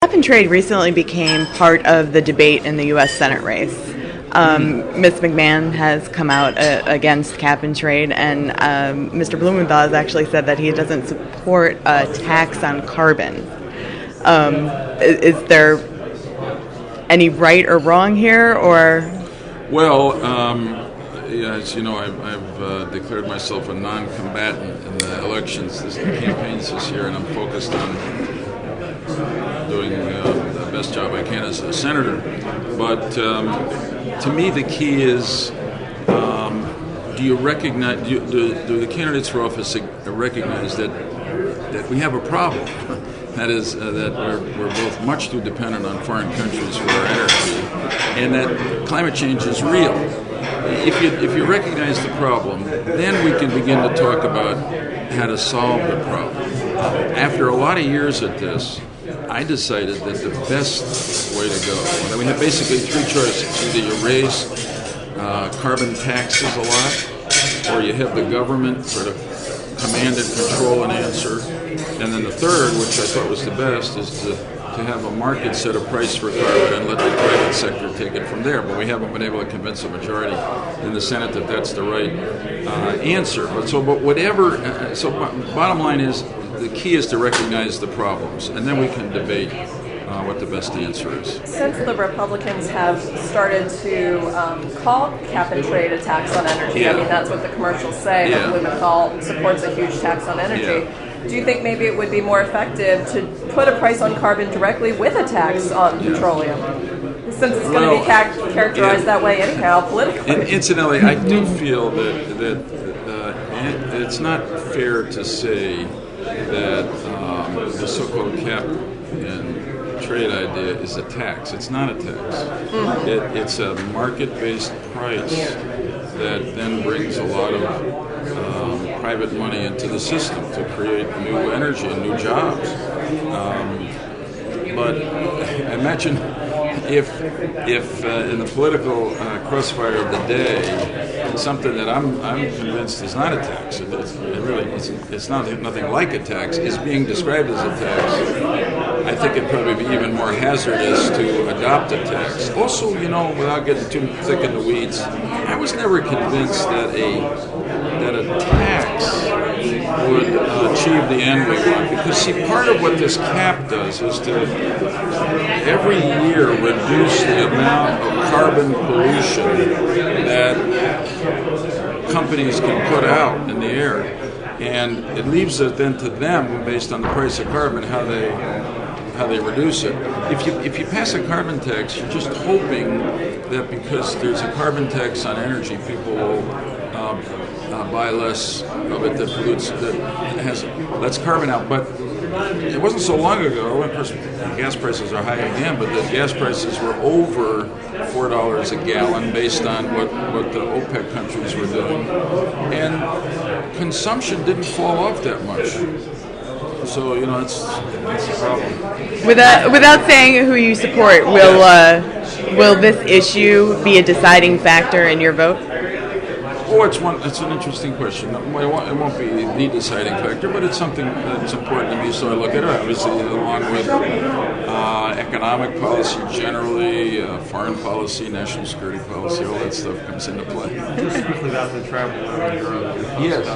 Cap and trade recently became part of the debate in the U.S. Senate race. Ms. McMahon has come out against cap and trade, and Mr. Blumenthal has actually said that he doesn't support a tax on carbon. Is there any right or wrong here, or? Well, as you know, I've declared myself a non-combatant in the elections, the campaigns this year, and I'm focused on doing the best job I can as a senator. But to me, the key is, do you recognize? Do the candidates for office recognize that we have a problem? That is, that we're both much too dependent on foreign countries for our energy, and that climate change is real. If you recognize the problem, then we can begin to talk about how to solve the problem. After a lot of years at this, I decided that the best way to go, and we have basically three choices. Either you raise carbon taxes a lot, or you have the government sort of command and control and answer. And then the third, which I thought was the best, is to have a market set a price for carbon and let the private sector take it from there. But we haven't been able to convince a majority in the Senate that that's the right answer. Bottom line is, the key is to recognize the problems, and then we can debate what the best answer is. Since the Republicans have started to call cap and trade a tax on energy, I mean, that's what the commercials say, that Blumenthal supports a huge tax on energy. Do you think maybe it would be more effective to put a price on carbon directly with a tax on petroleum? Since it's going to be characterized that way anyhow, politically. And incidentally, I do feel that it's not fair to say that the so-called cap and trade idea is a tax. It's not a tax. It's a market-based price that then brings a lot of private money into the system to create new energy and new jobs. But imagine if in the political crossfire of the day, something that I'm convinced is not a tax, it's nothing like a tax, is being described as a tax. I think it'd probably be even more hazardous to adopt a tax. Also, without getting too thick in the weeds, I was never convinced that a tax would achieve the end we want. Because, see, part of what this cap does is to every year reduce the amount of carbon pollution that companies can put out in the air. And it leaves it then to them, based on the price of carbon, how they reduce it. If you pass a carbon tax, you're just hoping that because there's a carbon tax on energy, people will buy less of it that pollutes, lets carbon out. But it wasn't so long ago, of course, gas prices are high again, but the gas prices were over $4 a gallon based on what the OPEC countries were doing. And consumption didn't fall off that much. So, that's the problem. Without saying who you support, will this issue be a deciding factor in your vote? Oh, it's an interesting question. It won't be the deciding factor, but it's something that's important to me, so I look at it, obviously, along with economic policy generally, foreign policy, national security policy, all that stuff comes into play. Just quickly about the travel in Europe. Yes.